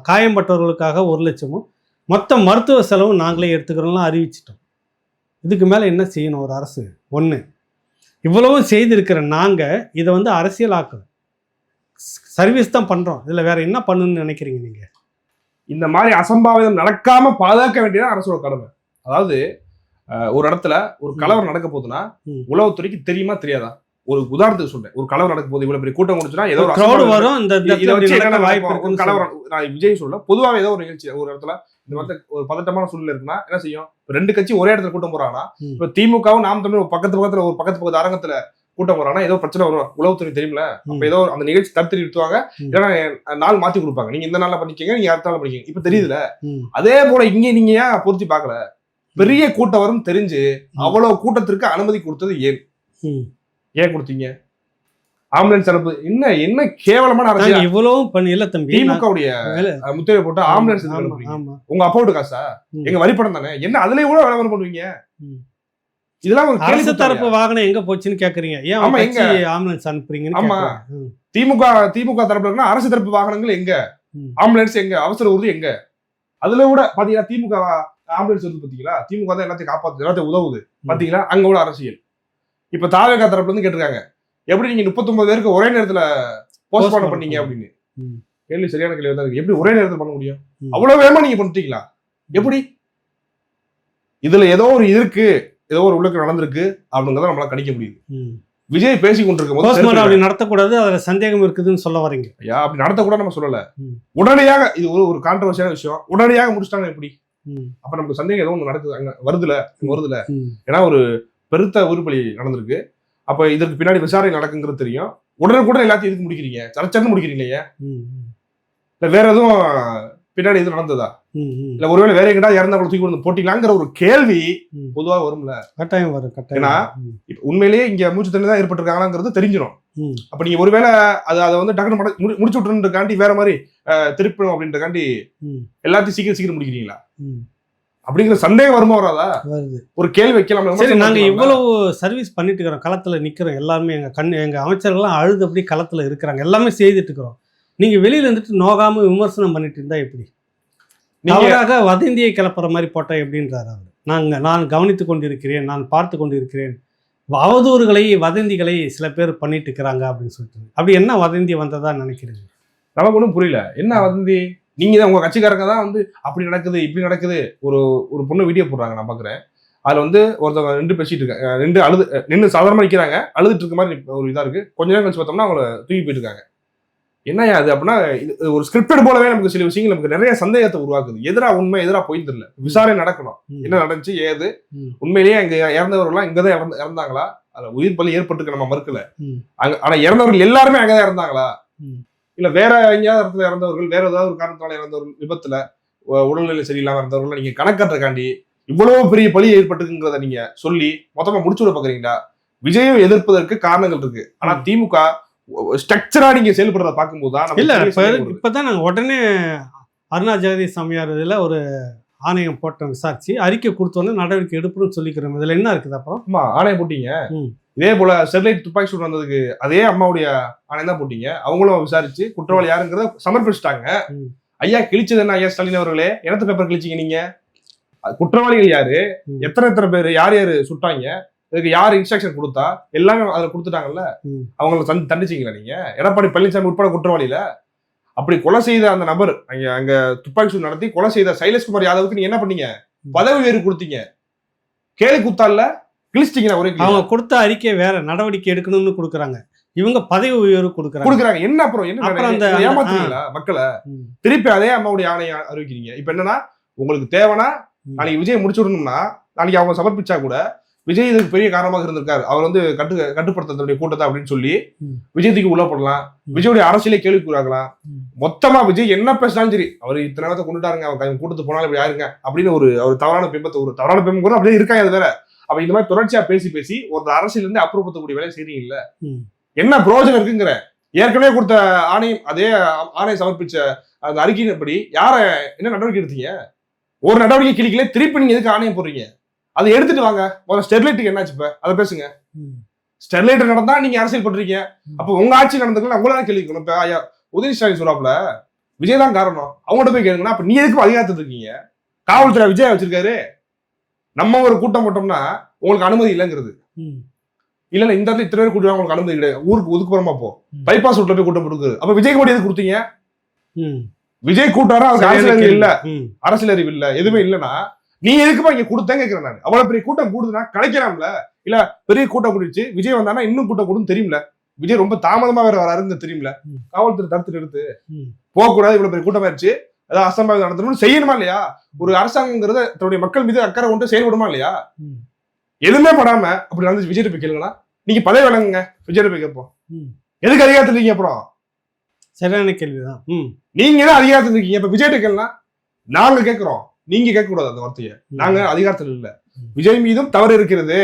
காயம்பட்டவர்களுக்காக 1 லட்சமும் மொத்த மருத்துவ செலவும் நாங்களே எடுத்துக்கிறோம்லாம் அறிவிச்சிட்டோம். இதுக்கு மேலே என்ன செய்யணும் ஒரு அரசு? ஒன்று, இவ்வளவும் செய்திருக்கிற நாங்கள் இதை வந்து அரசியல் ஆக்கணும், சர்வீஸ் தான் பண்ணுறோம். இதில் வேற என்ன பண்ணணும்னு நினைக்கிறீங்க நீங்கள்? இந்த மாதிரி அசம்பாவிதம் நடக்காம பாதுகாக்க வேண்டியதான் அரசோட கடமை. அதாவது ஒரு இடத்துல ஒரு கலவரம் நடக்க போகுதுன்னா உளவுத்துறைக்கு தெரியுமா தெரியாதா? ஒரு உதாரணத்துக்கு சொல்றேன், ஒரு கலவரம் நடக்க போது, இவ்வளவு பெரிய கூட்டம் முடிச்சுன்னா ஏதோ ஒரு crowd வரும், வாய்ப்பு இருக்கும். கலவரம் நான் விஜய் சொல்ல பொதுவாக ஏதோ ஒரு நிகழ்ச்சி ஒரு இடத்துல இந்த மாதிரி ஒரு பதட்டமான சூழ்நிலை இருக்குன்னா என்ன செய்யும்? 2 கட்சி ஒரே இடத்துல கூட்டம் போறாங்கன்னா, இப்ப திமுகவும் நாம் தமிழ் பக்கத்து அரங்கத்துல கூட்டம் போறாங்கன்னா ஏதோ பிரச்சனை வரும், உளவுத்துறை தெரியுமில. அப்ப ஏதோ அந்த நிகழ்ச்சி தடுத்து நிறுத்துவாங்க, ஏன்னா நாள் மாத்தி கொடுப்பாங்க. நீங்க இந்த நாள்ல பண்ணிக்கீங்க, நீங்க அடுத்த நாள் பண்ணிக்கீங்க. இப்ப தெரியுதுல. அதே போல இங்க நீங்க ஏன் பொருத்தி பாக்கல? பெரிய கூட்டம் வரும் தெரிஞ்சு அவ்வளவு கூட்டத்திற்கு அனுமதி கொடுத்தது ஏன் கொடுத்தீங்க? ஆம்புலன்ஸ் அனுப்பு என்ன கேவலமான அரசியல். இவ்வளவு பண்ணல தம்பி. திமுகவுடைய முத்திரை போட்டு ஆம்புலன்ஸ் உங்க அப்பாவோட காசா? எங்க வரிப்படம் தானே, என்ன அதுலயே கூட விளம்பரம் பண்ணுவீங்க? இதெல்லாம் ஒரு அரசு தரப்பு வாகனம் எங்க போச்சுன்னு கேக்குறீங்க. ஏன் ஆம்புலன்ஸ் அனுப்புறீங்கன்னு? ஆமா, திமுக தரப்புல இருக்குன்னா அரசு தரப்பு வாகனங்கள் எங்க? ஆம்புலன்ஸ் எங்க? அவசர ஊர்தி எங்க? அதுல கூட பாத்தீங்கன்னா திமுக ஆம்புலன்ஸ் வந்து பாத்தீங்களா, திமுக தான் எல்லாத்தையும் காப்பாத்து, எல்லாத்தையும் உதவுது பாத்தீங்களா? அங்க கூட அரசியல். இப்ப தாவேகா தரப்புல இருந்து கேட்டிருக்காங்க, எப்படி நீங்க 39 பேருக்கு ஒரே நேரத்துல போஸ்ட்மார்ட்டம் பண்ணீங்க அப்படின்னு. கேள்வி சரியான கேள்வி தான் இருக்கு. எப்படி ஒரே நேரத்துல பண்ண முடியும்? அவ்வளவு வேகமா நீங்க பண்ணிட்டீங்களா? எப்படி? இதுல ஏதோ ஒரு இருக்கு, ஏதோ ஒரு உள்ளுக்கு நடந்திருக்கு அப்படிங்கறத நம்மளால கணிக்க முடியுது. விஜய் பேசி கொண்டிருக்கும் அப்படி நடத்தக்கூடாது, அதுல சந்தேகம் இருக்குதுன்னு சொல்ல வரீங்க. ஐயா, அப்படி நடத்தக்கூடாது நம்ம சொல்லல. உடனடியாக இது ஒரு கான்ட்ரவர்சியான விஷயம், உடனடியாக முடிச்சிட்டாங்க. எப்படி? அப்ப நமக்கு சந்தேகம் ஏதோ ஒண்ணு நடக்குது, அங்க வருதுல. ஏன்னா ஒரு பெருத்த உருப்பலி நடந்திருக்கு. அப்ப இதற்கு பின்னாடி விசாரணை நடக்குங்கிறது தெரியும். உடனுக்குடன் எல்லாத்தையும் எதுக்கு முடிக்கிறீங்க? சரச்சரன்னு முடிக்கிறீங்க. இல்ல வேற எதுவும் பின்னாடி எதுவும் நடந்ததா? இல்ல ஒருவேளை வேற எங்கிட்ட இறந்தவங்களை தூக்கி கொண்டு போட்டிங்களாங்கிற ஒரு கேள்வி பொதுவா வரும்ல. கட்டாயம் வரும். ஏன்னா உண்மையிலேயே இங்க மூச்சு தண்ணி தான் ஏற்பட்டிருக்காங்கிறது தெரிஞ்சிடும். அப்ப நீங்க ஒருவேளை அதை வந்து டக்குனு முடிச்சு விட்டுறதுக்காண்டி வேற மாதிரி திருப்பணும் அப்படின்றக்காண்டி எல்லாத்தையும் சீக்கிரம் முடிக்கிறீங்களா? அப்படிங்கிற சந்தேகம் வருமா வராதா? ஒரு கேள்வி வைக்கலாம். சரி, நாங்க இவ்வளவு சர்வீஸ் பண்ணிட்டு இருக்கிறோம், களத்துல நிக்கிறோம், எல்லாருமே எங்க அமைச்சர்கள்லாம் அழுது அப்படி களத்துல இருக்கிறாங்க, எல்லாமே செய்துட்டு இருக்கிறோம். நீங்க வெளியில இருந்துட்டு நோகாம விமர்சனம் பண்ணிட்டு இருந்தா எப்படி? தவறாக வதந்தியை கிளப்புற மாதிரி போட்டா எப்படின்றாரு அவர். நான் கவனித்து கொண்டிருக்கிறேன், நான் பார்த்து கொண்டிருக்கிறேன், அவதூறுகளை வதந்திகளை சில பேர் பண்ணிட்டு இருக்கிறாங்க அப்படின்னு சொல்லிட்டு. அப்படி என்ன வதந்தி வந்ததா நினைக்கிறீங்க? நமக்கு ஒன்றும் புரியல. என்ன வதந்தி? நீங்க தான் உங்க கட்சிக்காரங்க தான் வந்து அப்படி நடக்குது இப்படி நடக்குது. ஒரு பொண்ணு வீடியோ போடுறாங்க, நான் பாக்குறேன். அதுல வந்து ஒருத்தவங்க 2 பேசிட்டு இருக்காங்க, நின்று சாதாரணமா நிக்கிறாங்க, அழுதுட்டு இருக்க மாதிரி ஒரு இதா இருக்கு. கொஞ்ச நேரம் கழிச்சு பார்த்தோம்னா அவங்கள தூக்கி போயிட்டு இருக்காங்க. என்னையா அது அப்படின்னா, இது ஒரு ஸ்கிரிப்டட் போலவே நமக்கு சில விஷயங்கள் நமக்கு நிறைய சந்தேகத்தை உருவாக்குது. எதிரா உண்மை எதிரா போய் தெரியல. விசாரணை நடக்கணும், என்ன நடந்துச்சு ஏது, உண்மையிலேயே அங்க இறந்தவர்கள்லாம் இங்கதான் இறந்தாங்களா, அதுல உயிர் பலி ஏற்பட்டுருக்கு நம்ம மறுக்கல. ஆனா இறந்தவர்கள் எல்லாருமே அங்கதான் இறந்தாங்களா, இல்ல வேற எங்கேயாவது இடத்துல இறந்தவர்கள், வேற ஏதாவது ஒரு காரணத்தால இறந்தவர்கள், விபத்துல உடல்நிலை சரியில்லாம இருந்தவர்கள் நீங்க கணக்காட்டுறக்காண்டி இவ்வளவு பெரிய பலி ஏற்பட்டுங்கிறத நீங்க சொல்லி மொத்தமா முடிச்சு விட பாக்குறீங்களா? விஜயை எதிர்ப்பதற்கு காரணங்கள் இருக்கு. ஆனா திமுக ஸ்ட்ரக்சரா நீங்க செயல்படுறத பார்க்கும்போது தான் இல்ல, இப்பதான் நாங்க உடனே அருணா ஜெகதீஷ் சாமியார் இதுல ஒரு ஆணையம் போட்டோம், விசாரிச்சு அறிக்கை கொடுத்தோன்னு நடவடிக்கை எடுப்புன்னு சொல்லிக்கிறோம். இதுல என்ன இருக்குது? அப்புறம் ஆமா, ஆணையம் போட்டீங்க. இதே போல ஸ்டெர்லைட் துப்பாக்கி சூடு வந்ததுக்கு அதே அம்மாவுடைய ஆணையம் தான் போட்டீங்க. அவங்களும் விசாரிச்சு குற்றவாளி யாருங்கிறத சமர்ப்பிச்சுட்டாங்க. ஐயா கிழிச்சது என்ன? ஐயா ஸ்டாலின் அவர்களே, எனத்து பேப்பர் கிழிச்சிங்க நீங்க. குற்றவாளிகள் யாரு, எத்தனை பேர், யார் யாரு சுட்டாங்க, இதுக்கு யார் இன்ஸ்ட்ரக்ஷன் கொடுத்தா, எல்லாமே அதுல கொடுத்துட்டாங்கல்ல. அவங்களை தண்டிச்சிங்களா நீங்க? எடப்பாடி பழனிசாமி உட்பட குற்றவாளியில அப்படி கொலை செய்த அந்த நபர், அங்க துப்பாக்கி சூடு நடத்தி கொலை செய்த சைலேஷ்குமார் யாதவுக்கு நீங்க என்ன பண்ணீங்க? பதவி வேறு கொடுத்தீங்க. கேலி குத்தால கிழிச்சிட்டீங்களா? ஒரே அவங்க கொடுத்த அறிக்கை வேற, நடவடிக்கை எடுக்கணும்னு கொடுக்குறாங்க, இவங்க பதவி உயர்வு கொடுக்குறாங்க. என்ன அப்புறம் என்ன ஏமாத்துறீங்களா மக்களை? திருப்பி அதே அம்மாவுடைய ஆணையை அறிவிக்கிறீங்க. இப்ப என்னன்னா, உங்களுக்கு தேவைன்னா நாளைக்கு விஜய் முடிச்சு விடணும்னா நாளைக்கு அவங்க சமர்ப்பிச்சா கூட விஜய் இதுக்கு பெரிய காரணமாக இருந்திருக்காரு, அவர் வந்து கட்டுப்படுத்தக்கூடிய கூட்டத்தை அப்படின்னு சொல்லி விஜயத்துக்கு உள்ள போடலாம், விஜயோடைய அரசியலே கேள்விக்குறாங்களாம். மொத்தமா விஜய் என்ன பேசினாலும் சரி, அவர் இத்தனை நேரத்தை கொண்டுட்டாருங்க, அவர் கூட்டத்து போனாலும் இப்படி யாருங்க அப்படின்னு ஒரு தவறான பிம்பம் கூட அப்படியே இருக்காங்க. அது வேற. அப்ப இந்த மாதிரி தொடர்ச்சியா பேசி ஒரு அரசியல் இருந்து அப்புறப்படுத்தக்கூடிய வேலையை செய்றீங்கல்ல, என்ன பிரயோஜனம் இருக்குங்கிற. ஏற்கனவே கொடுத்த ஆணையம், அதே ஆணையம் சமர்ப்பிச்ச அந்த அறிக்கையின்படி யார என்ன நடவடிக்கை எடுத்தீங்க? ஒரு நடவடிக்கை கிளிக்கல, திருப்பி நீங்க எதுக்கு ஆணையம் போடுறீங்க? அதை எடுத்துட்டு வாங்க. முதல்ல ஸ்டெர்லைட்டுக்கு என்னாச்சு, இப்ப அதை பேசுங்க. ஸ்டெர்லைட் நடந்தா நீங்க அரசியல் பண்றீங்க, அப்ப உங்க ஆட்சி நடந்துக்கலாம், உங்களால கேள்வி இருக்கணும். இப்ப ஐயா உதயநிதி ஸ்டாலின் சொல்றாப்புல விஜய் தான் காரணம், அவங்கள்ட்ட போய் கேளுங்கன்னா, அப்ப நீ எதுக்கு அதிகாரத்துல இருக்கீங்க? காவல்துறை விஜய் வச்சிருக்காரு, நம்ம ஒரு கூட்டம் போட்டோம்னா உங்களுக்கு அனுமதி இல்லைங்கிறது. இல்ல இந்த இடத்துல இத்தனை பேர் கூட்டுவாங்க, உங்களுக்கு அனுமதி கிடையாது, ஊருக்கு ஒதுக்குப்புறமா போ, பைபாஸ் ரோட்ல போய் கூட்டம் போட்டுருக்கு. அப்ப விஜய் கூட எதுக்கு கொடுத்தீங்க? விஜய் கூட்டாரா, அவருக்கு அரசியல் அறிவு இல்ல, அரசியல் அறிவு இல்ல, எதுவுமே இல்லைன்னா நீ எதுக்குப்பா இங்க கொடுத்தேன் கேட்கிறேன் நான். அவ்வளவு பெரிய கூட்டம் கூடுதுன்னா கலைக்கலாம்ல, இல்ல பெரிய கூட்டம் கூடிச்சு விஜய் வந்தானா இன்னும் கூட்டம் கூடும் தெரியும்ல, விஜய் ரொம்ப தாமதமா வேற வராருன்னு தெரியும்ல, காவல்துறை தடுத்து நிறுத்து, போகக்கூடாது, இவ்வளவு பெரிய கூட்டம் ஆயிடுச்சு, ஏதாவது அசம்பாவிதம் நடத்தணும்னு செய்யணுமா இல்லையா? ஒரு அரசாங்கங்கிறத தன்னுடைய மக்கள் மீது அக்கறை கொண்டு செயல்படுமா இல்லையா? எதுவுமே படாம அப்படி நடந்து விஜய் போய் கேளுங்களா, நீங்க பதவி வழங்குங்க, விஜய் போய் கேட்போம், எதுக்கு அதிகாரத்தில் இருக்கீங்க? அப்புறம் சரியான கேள்விதான். நீங்க தான் அதிகாரத்தில் இருக்கீங்க, இப்ப விஜய் கேட்கலாம், நாங்க கேட்கிறோம், நீங்க கேட்க கூடாது அந்த வார்த்தையை. நாங்க அதிகாரத்தில் இல்ல, விஜய் மீதும் தவறு இருக்கிறது,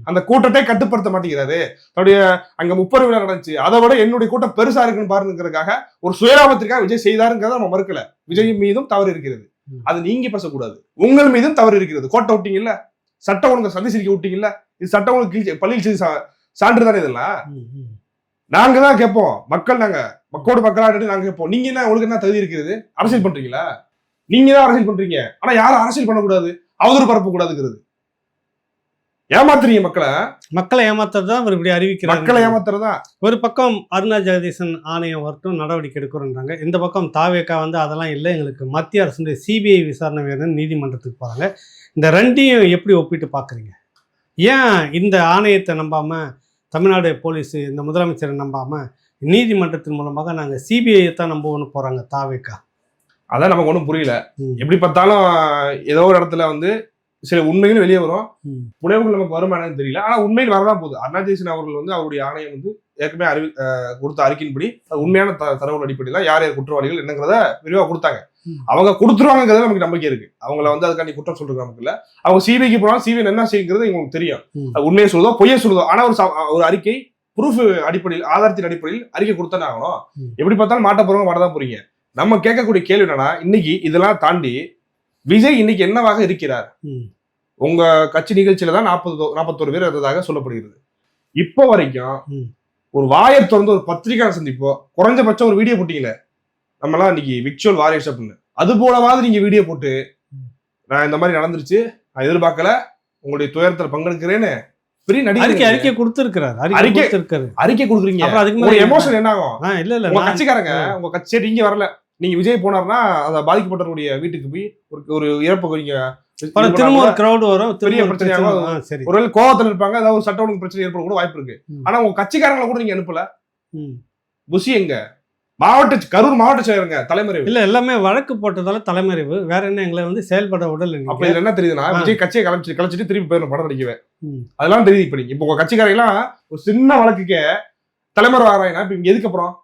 அந்த கூட்டத்தை கட்டுப்படுத்த மாட்டேங்கிறாரு, தன்னுடைய அங்க 30 விழா நடந்துச்சு, அதை விட என்னுடைய கூட்டம் பெருசா இருக்குன்னு பாருங்கிறதுக்காக ஒரு சுயலாபத்திற்காக விஜய் செய்தாருங்கிறத நம்ம மறுக்கல. விஜய் மீதும் தவறு இருக்கிறது, அது நீங்க பேசக்கூடாது. உங்கள் மீதும் தவறு இருக்கிறது, கோட்டை விட்டீங்கல்ல, சட்டம் ஒழுங்கு சந்தி சிரிக்க விட்டீங்கல்ல, இது சட்டம் ஒழுங்கு பள்ளியில் செய்து சான்று தானே இதெல்லாம். நாங்க தான் கேட்போம், மக்கள், நாங்க மக்களோட மக்களாட்டு நாங்க கேட்போம், நீங்க என்ன உங்களுக்கு என்ன தகுதி இருக்கிறது? அரசியல் பண்றீங்களா? நீங்க தான் அரசியல் பண்றீங்க, ஆனா யாரும் அரசியல் பண்ணக்கூடாது, அவதூறு பரப்ப கூடாதுங்கிறது. ஏமாத்துறீங்க மக்களை ஏமாத்துறதுதான் அவர் இப்படி அறிவிக்கிறார். மக்களை ஏமாத்துறதா ஒரு பக்கம் அருணா ஜெகதீசன் ஆணையம் வரட்டும் நடவடிக்கை எடுக்கிறோன்றாங்க, இந்த பக்கம் தாவேக்கா வந்து அதெல்லாம் இல்லை, எங்களுக்கு மத்திய அரசு சிபிஐ விசாரணை வேணும்னு நீதிமன்றத்துக்கு போறாங்க. இந்த ரெண்டையும் எப்படி ஒப்பிட்டு பாக்குறீங்க? ஏன் இந்த ஆணையத்தை நம்பாம தமிழ்நாடு போலீஸ் இந்த முதலமைச்சரை நம்பாம நீதிமன்றத்தின் மூலமாக நாங்க சிபிஐ தான் நம்புவோம்னு போறாங்க தாவேக்கா? அதான் நமக்கு ஒன்றும் புரியல. எப்படி பார்த்தாலும் ஏதோ ஒரு இடத்துல வந்து சில உண்மைகளும் வெளியே வரும், புனைவுகள் நமக்கு வருமானு தெரியல, ஆனா உண்மையில் வரதான் போகுது. அருணா ஜெகதீசன் அவர்கள் வந்து அவருடைய ஆணையம் வந்து ஏற்கனவே கொடுத்த அறிக்கையின்படி உண்மையான தரவுகள் அடிப்படையில் யார் யார் குற்றவாளிகள் என்னங்கிறத விரிவாக கொடுத்தாங்க. அவங்க கொடுத்துருவாங்கிறது நமக்கு நம்பிக்கை இருக்கு. அவங்கள வந்து அதுக்காண்டி குற்றம் சொல்றது நமக்கு இல்ல. அவங்க சிபிஐக்கு போனாலும் சிபிஐ என்ன செய்யுங்கிறது எங்களுக்கு தெரியும், உண்மையை சொல்லுதோ பொய்யை சொல்லுதோ. ஆனா ஒரு அறிக்கை ப்ரூஃப் அடிப்படையில், ஆதாரத்தின் அடிப்படையில் அறிக்கை கொடுத்தானே ஆகணும். எப்படி பார்த்தாலும் மாட்ட போறவங்க மாட்டதான் போறீங்க. நம்ம கேட்கக்கூடிய கேள்வி என்னன்னா, இன்னைக்கு இதெல்லாம் தாண்டி விஜய் இன்னைக்கு என்னவாக இருக்கிறார்? உங்க கட்சி நிகழ்ச்சியில தான் 41 பேர் இருந்ததாக சொல்லப்படுகிறது. இப்போ வரைக்கும் ஒரு வாயை திறந்து ஒரு பத்திரிகையாளர் சந்திப்போ, குறைஞ்சபட்சம் ஒரு வீடியோ போட்டீங்களே, நம்மலாம் இன்னைக்கு விக்சுவல் வாரியர்ஸ் அப்படின்னு, அது போலவாது நீங்க வீடியோ போட்டு நான் இந்த மாதிரி நடந்துருச்சு, நான் எதிர்பார்க்கல, உங்களுடைய துயரத்தில் பங்கெடுக்கிறேன்னு பெரிய நடிகை அறிக்கை கொடுத்துருக்காரு. அறிக்கை கொடுக்குறீங்க, அதுக்கு எமோஷன் என்ன ஆகும்? இல்ல உங்க கட்சிக்காரங்க, உங்க கட்சி இங்க வரல, நீங்க விஜய் போனார்னா அந்த பாதிக்கப்பட்டவருடைய வீட்டுக்கு போய் ஒரு இறப்பு பெரிய பிரச்சனையாக, ஒரு கோவத்தில் இருப்பாங்க, ஏதாவது ஒரு சட்ட ஒழுங்கு பிரச்சனை ஏற்பட கூட வாய்ப்பு இருக்கு. ஆனா உங்க கட்சிக்காரங்களை கூட நீங்க அனுப்பல. புஷி எங்க கரூர் மாவட்ட செயலருங்க தலைமறைவு இல்ல, எல்லாமே வழக்கு போட்டதால தலைமறைவு, வேற என்ன எங்களை வந்து செயல்பட உடல். அப்ப இதுல என்ன தெரியுதுன்னா, விஜய் கட்சியை கலைச்சிட்டு திருப்பி போயிடும் படம் நடிக்குவேன், அதெல்லாம் தெரியுது. இப்ப நீங்க இப்போ உங்க கட்சிக்காரெல்லாம் ஒரு சின்ன வழக்குக்கே தலைமறை ஆராயினா இப்ப இங்க எதுக்கு அப்புறம்?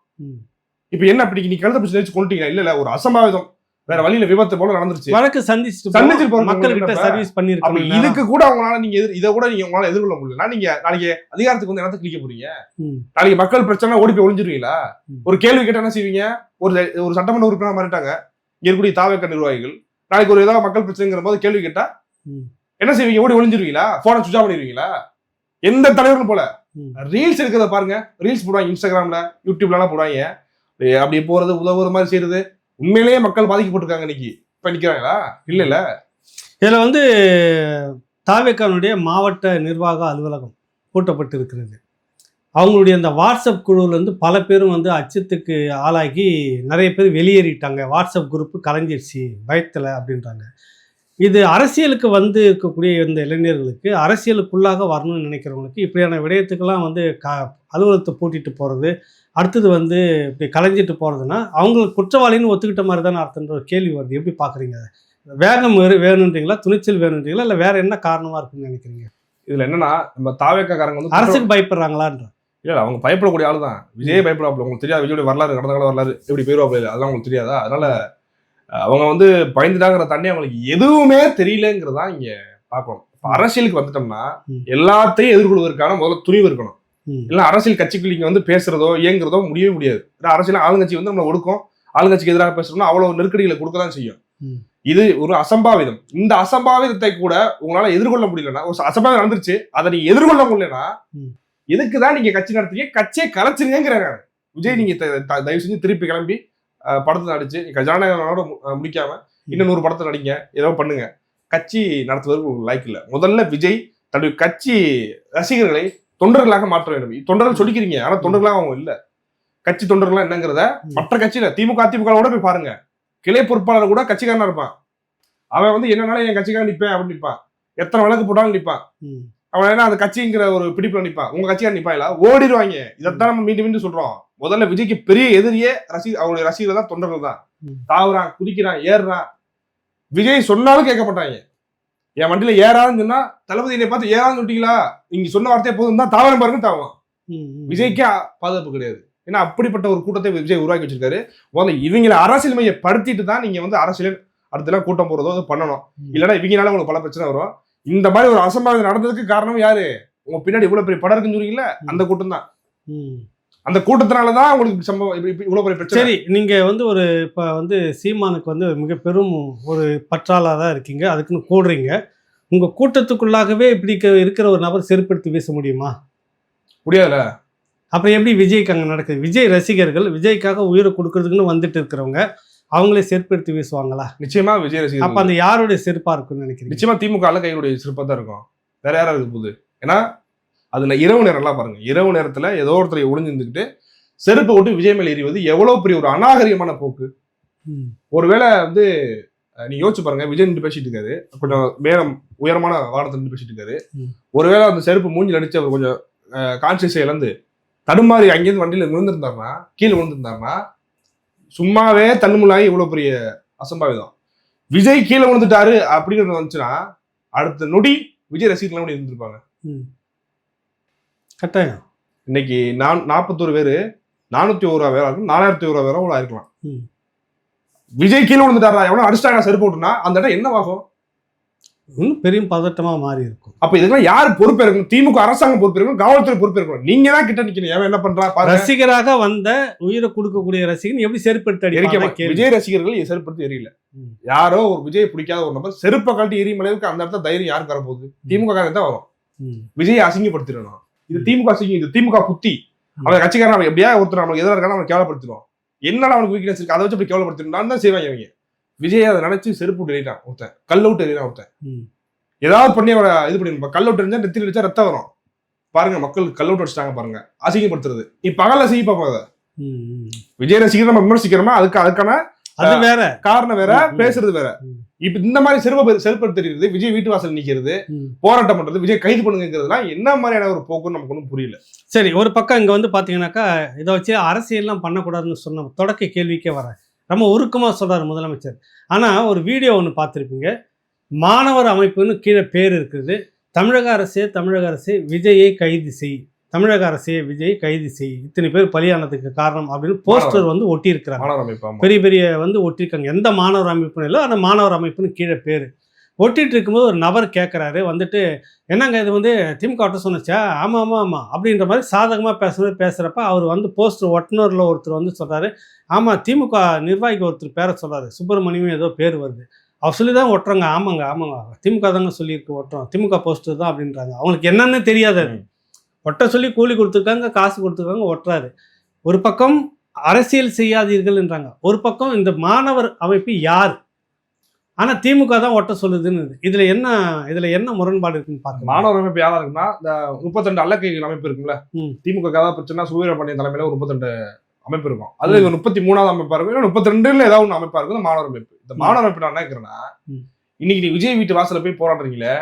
இப்ப என்ன அப்படி நீ கழுத பிடிச்சி வச்சு கொண்டுட்டீங்க? இல்ல ஒரு அசம்பாவிதம், வேற வழியில விபத்து போல நடந்துருச்சு, வழக்கு சந்திச்சு மக்கள்கிட்ட சர்வீஸ் பண்ணிருக்காங்க. இதுக்கு கூட அவங்களால நீங்க இதை கூட நீங்க உங்களால எதிர்கொள்ள முடியல. நீங்க நாளைக்கு அதிகாரத்துக்கு வந்து இடத்துக்கு கிளிக்க போறீங்க, நாளைக்கு மக்கள் பிரச்சனை ஓடி போய் ஒளிஞ்சிருவீங்களா? ஒரு கேள்வி கேட்டா என்ன செய்வீங்க? ஒரு சட்டமன்ற உறுப்பினர் மாறிட்டாங்க இங்க இருக்கக்கூடிய தாவேக்கா நிர்வாகிகள், நாளைக்கு ஒரு ஏதாவது மக்கள் பிரச்சனைங்கிற போது கேள்வி கேட்டா என்ன செய்வீங்க? ஓடி ஒளிஞ்சிருவீங்களா? போனை சுவிட்ச் ஆஃப் பண்ணிடுவீங்களா? எந்த தலைவரும் போல ரீல்ஸ் இருக்கிறத பாருங்க, ரீல்ஸ் போடுவாங்க, இன்ஸ்டாகிராம்ல யூடியூப்ல போடுவாங்க, அப்படி போறது உதவுற மாதிரி செய்யறது. உண்மையிலேயே மக்கள் பாதிக்கப்பட்டிருக்காங்க இன்னைக்கு, இப்ப நிக்கிறாங்களா? இல்ல இதுல வந்து தாவேக்கானுடைய மாவட்ட நிர்வாக அலுவலகம் பூட்டப்பட்டு இருக்கிறது. அவங்களுடைய அந்த வாட்ஸ்அப் குழுவில் வந்து பல பேரும் வந்து அச்சத்துக்கு ஆளாகி நிறைய பேர் வெளியேறிட்டாங்க, வாட்ஸ்அப் குரூப்பு கலைஞ்சிருச்சு பயத்தில் அப்படின்றாங்க. இது அரசியலுக்கு வந்து இருக்கக்கூடிய இந்த இளைஞர்களுக்கு, அரசியலுக்குள்ளாக வரணும்னு நினைக்கிறவங்களுக்கு இப்படியான விடயத்துக்கெல்லாம் வந்து அலுவலகத்தை பூட்டிட்டு போகிறது, அடுத்தது வந்து இப்படி கலைஞ்சிட்டு போகிறதுனா அவங்களுக்கு குற்றவாளின்னு ஒத்துக்கிட்ட மாதிரி தானே அர்த்தன்ற ஒரு கேள்வி வருது. எப்படி பார்க்குறீங்க? வேகம் வேணுன்றீங்களா, துணிச்சல் வேணுன்றீங்களா, இல்லை வேற என்ன காரணமா இருக்குன்னு நினைக்கிறீங்க? இதுல என்னன்னா, நம்ம தாவேக்காரங்க வந்து அரசுக்கு பயப்படுறாங்களான்ற? இல்ல அவங்க பயப்படக்கூடிய ஆளு தான். விஜய் பயப்படாப்புல. உங்களுக்கு தெரியாது விஜயோட வரலாறு, கடந்த கால வரலாறு எப்படி போயிருவாப்புல இல்லை, அதெல்லாம் உங்களுக்கு தெரியாதா? அதனால அவங்க வந்து பயந்துட்டாங்கிற தண்ணி அவங்களுக்கு எதுவுமே தெரியலங்கிறதா இங்க பார்க்கணும். இப்ப அரசியலுக்கு வந்துட்டோம்னா எல்லாத்தையும் எதிர்கொள்வதற்கான முதல்ல துணிவு இருக்கணும். இல்ல அரசியல் கட்சிகள் இங்க வந்து பேசுறதோ இயங்குறதோ முடியவே முடியாது. அரசியல் ஆளுங்கட்சி வந்து நம்ம ஒடுக்கும், ஆளுங்கட்சிக்கு எதிராக பேசுறோம்னா அவ்வளவு நெருக்கடிகளை கொடுக்கதான் செய்யும். இது ஒரு அசம்பாவிதம். இந்த அசம்பாவிதத்தை கூட உங்களால எதிர்கொள்ள முடியலன்னா, ஒரு அசம்பாவிதம் நடந்துருச்சு, அதை நீங்க எதிர்கொள்ள முடியலன்னா எதுக்குதான் நீங்க கட்சி நடத்துறீங்க? கட்சியை கலைச்சிருங்கிறாங்க. விஜய் நீங்க தயவு செஞ்சு திருப்பி கிளம்பி படத்தை நடிச்சு ஜனநாயகனோட முடிக்காம இன்னும் 100 படத்தை நடிங்க, ஏதோ பண்ணுங்க. கட்சி நடத்துவதற்கு ஒரு லைக் இல்ல. முதல்ல விஜய் தன்னுடைய கட்சி ரசிகர்களை தொண்டர்களாக மாற்ற வேண்டும். தொண்டர்கள் சொல்லிக்கிறீங்க, ஆனா தொண்டர்களாக அவங்க இல்ல. கட்சி தொண்டர்களா என்னங்கிறத மற்ற கட்சியில திமுக அதிமுக போய் பாருங்க. கிளை பொறுப்பாளர் கூட கட்சிக்காரனா இருப்பான். அவன் வந்து என்னன்னாலும் என் கட்சிக்காரன் நிப்பேன் அப்படின்னு நிற்பான். எத்தனை வழக்கு போட்டாலும் நிற்பான். அவன் என்ன அந்த கட்சிங்கிற ஒரு பிடிப்புல நிற்பான். உங்க கட்சிக்காரன் நிப்பாங்களா? ஓடிடுவாங்க. இதைத்தான் நம்ம மீண்டும் மீண்டும் சொல்றோம். முதல்ல விஜய்க்கு பெரிய எதிரியே அவருடைய ரசிகர்கள் தான், தொண்டர்கள் தான். தாவுறான், குதிக்கிறான், ஏறுறான். விஜய் சொன்னாலும் கேட்க மாட்டாங்க. என் வண்டியில ஏறாதுன்னு சொன்னா, தளபதி என்னை பார்த்து ஏறாதுன்னு சொல்லிட்டீங்களா, நீங்க சொன்ன வார்த்தையே போதும் தான், தாவரம் பாருங்க தாவான். விஜய்க்கே பாதுகாப்பு கிடையாது. ஏன்னா அப்படிப்பட்ட ஒரு கூட்டத்தை விஜய் உருவாக்கி வச்சிருக்காரு. முதல்ல இவங்களை அரசியல் மையப்படுத்திட்டு தான் நீங்க வந்து அரசியல் அடுத்தெல்லாம் கூட்டம் போறதோ பண்ணணும். இல்லைன்னா இவங்களால உங்களுக்கு பல பிரச்சனை வரும். இந்த மாதிரி ஒரு அசம்பாவிதம் நடந்ததுக்கு காரணம் யாரு? உங்க பின்னாடி இவ்வளவு பெரிய படம் இருக்குன்னு சொல்றீங்கல்ல, அந்த கூட்டம் தான். அந்த கூட்டத்தினாலதான் உங்களுக்கு சம்பவம் இவ்வளவு பெரிய பிரச்சனை. சரி, நீங்க வந்து ஒரு இப்ப வந்து சீமானுக்கு வந்து மிக பெரும் ஒரு பற்றாளராக இருக்கீங்க, அதுக்குன்னு கூடுறீங்க. உங்க கூட்டத்துக்குள்ளாகவே இப்படி இருக்கிற ஒரு நபர் செருப்படுத்தி வீச முடியுமா? முடியாதுல்ல. அப்புறம் எப்படி விஜய்க்கு அங்கே நடக்குது? விஜய் ரசிகர்கள் விஜய்க்காக உயிரை கொடுக்கறதுக்குன்னு வந்துட்டு இருக்கிறவங்க அவங்களே செருப்படுத்தி வீசுவாங்களா? நிச்சயமா விஜய் ரசிகர். அப்ப அந்த யாருடைய செருப்பா இருக்குன்னு நினைக்கிறேன்? நிச்சயமா திமுக கையுடைய செருப்பா தான் இருக்கும். வேற யாராவது இருக்க போகுது? ஏன்னா அதுல இரவு நேரம்லாம் பாருங்க. இரவு நேரத்துல ஏதோ ஒருத்தரை ஒளிஞ்சிருந்துக்கிட்டு செருப்பை விட்டு விஜய் மேல எறிவது எவ்வளவு பெரிய ஒரு அநாகரிகமான போக்கு. ஒருவேளை வந்து நீ யோசிச்சு பாருங்க, விஜய் நின்று பேசிட்டு இருக்காரு, கொஞ்சம் மேலும் உயரமான வானத்துல நின்று பேசிட்டு இருக்காரு. ஒருவேளை அந்த செருப்பு மூஞ்சில் அடிச்சு அவர் கொஞ்சம் கான்சியஸை இழந்து தடுமாறி அங்கேயிருந்து வண்டியில விழுந்திருந்தாருன்னா, கீழே விழுந்திருந்தாருன்னா, சும்மாவே தன்னுமுள்ளாகி இவ்வளவு பெரிய அசம்பாவிதம். விஜய் கீழே விழுந்துட்டாரு அப்படிங்கிறது வந்துச்சுன்னா அடுத்த நொடி விஜய் ரசிகர்கள் கூட இருந்திருப்பாங்க. கட்டாயம். இன்னைக்கு 41 பேரு 401 பேரா இருக்கும், 4001 பேரா கூட இருக்கலாம். விஜய் கீழே விழுந்துட்டாரா, எவ்வளவு அடிச்சிட்டாங்க செருப்பு போட்டுனா அந்த இடம் என்னவாகும்? இன்னும் பெரிய பதட்டமா மாறி இருக்கும். அப்ப இதெல்லாம் யாரு பொறுப்பு இருக்கணும்? திமுக அரசாங்கம் பொறுப்பு இருக்கணும், காவல்துறை பொறுப்பு இருக்கணும். நீங்க தான் கிட்ட நிக்கணும். எவன் என்ன பண்றா? ரசிகராக வந்த உயிரை கொடுக்கக்கூடிய ரசிகன் எப்படி செருப்படுத்த அடிக்க? விஜய் ரசிகர்கள் செருப்படுத்தி எரியல. யாரோ ஒரு விஜய் பிடிக்காத ஒரு நபர் செருப்பை கழட்டி எரியும் அளவுக்கு அந்த இடத்துல தைரியம் யாருக்கு வரப்போகுது? திமுக காரன் தான் வரும். விஜய் அசிங்கப்படுத்திடணும். இது திமுக அசிங்கம், இது திமுக புத்தி. அவன் கட்சிக்காரன் அவன் எப்படியா ஒருத்தர் நமக்கு எதிராக இருக்கான அவனை கேவலப்படுத்திடுவோம். என்னடா அவனுக்கு வீக்னஸ் இருக்கு, அதை வச்சு அப்படி கேவலப்படுத்திடும் தான் செய்வாங்க அவங்க. விஜய் அதை நினைச்சு செருப்பு விட்டு எறிட்டான் ஒருத்தன், கல் அவுட் எறிறான் ஒருத்தன். ஏதாவது பண்ணி அவரை இது பண்ணி கல் அவுட் எறிஞ்சா நெத்தியில் அடிச்சா ரத்தம் வரும். பாருங்க, மக்கள் கல் அவுட் அடிச்சிட்டாங்க பாருங்க. அசிங்கப்படுத்துறது நீ பகல செய்ய பார்ப்பாங்க. விஜய் ரசிகர் நம்ம விமர்சிக்கிறோமா, அதுக்கான அது வேற காரணம் வேற, பேசுறது வேற. இப்ப இந்த மாதிரி செருப்பு தெரியுது, விஜய் வீட்டு வாசல் நிக்கிறது, போராட்டம் பண்றது, விஜய் கைது பண்ணுங்கிறதுலாம் என்ன மாதிரியான ஒரு போக்குன்னு நமக்கு ஒன்றும் புரியல. சரி, ஒரு பக்கம் இங்க வந்து பாத்தீங்கன்னாக்கா இதை வச்சு அரசியல்லாம் பண்ணக்கூடாதுன்னு சொன்ன தொடக்க கேள்விக்கே வர ரொம்ப உருக்கமா சொல்றாரு முதலமைச்சர். ஆனா ஒரு வீடியோ ஒன்று பார்த்துருப்பீங்க. மாணவர் அமைப்புன்னு கீழே பேர் இருக்குது. தமிழக அரசே விஜயை கைது செய், தமிழக அரசே விஜய் கைது செய், இத்தனை பேர் பலியானதுக்கு காரணம் அப்படின்னு போஸ்டர் வந்து ஒட்டியிருக்கிறாங்க. பெரிய பெரிய வந்து ஒட்டியிருக்காங்க. எந்த மாணவர் அமைப்புன்னு இல்லை, அந்த மாணவர் அமைப்புன்னு கீழே பேர் ஒட்டிட்டு இருக்கும்போது ஒரு நபர் கேட்குறாரு வந்துட்டு, என்னங்க இது வந்து திமுக சொன்னச்சா? ஆமாம் ஆமாம் ஆமாம் அப்படின்ற மாதிரி சாதகமாக பேசுகிறப்ப அவர் வந்து போஸ்டர் ஒட்டுனரில் ஒருத்தர் வந்து சொல்கிறாரு, ஆமாம் திமுக நிர்வாகிக்கு ஒருத்தர் பேரை சொல்கிறாரு, சுப்பிரமணியம் ஏதோ பேர் வருது, அவர் சொல்லி தான் ஒட்டுறாங்க. ஆமாங்க திமுக தாங்க சொல்லியிருக்கு ஒட்டுறோம், திமுக போஸ்டர் தான் அப்படின்றாங்க. அவங்களுக்கு என்னன்னு தெரியாது. ஒட்ட சொல்லி கூலி கொடுத்துருக்காங்க, காசு கொடுத்துருக்காங்க, ஒட்டுறாரு. ஒரு பக்கம் அரசியல் செய்யாதீர்கள்ன்றாங்க, ஒரு பக்கம் இந்த மாணவர் அமைப்பு யார், ஆனா திமுக தான் ஒட்ட சொல்லுதுன்னு. இதுல என்ன முரண்பாடு இருக்குன்னு பாருங்க. மாணவர் அமைப்பு யாரா இருக்குன்னா, இந்த 32 அல்லக்கைகள் அமைப்பு இருக்குல்ல, திமுக ஏதாவது பிரச்சனை சுவீரபாண்டியன் தலைமையில ஒரு 32 அமைப்பு இருக்கும். அதுல 33வது அமைப்பா இருக்கும், 32ல ஏதாவது ஒன்று அமைப்பா இருக்கும் மாணவர் அமைப்பு. இந்த மாணவர் அமைப்பு நான் நினைக்கிறேன்னா, இன்னைக்கு நீ விஜய் வீட்டு வாசல போய் போராடுறீங்களே,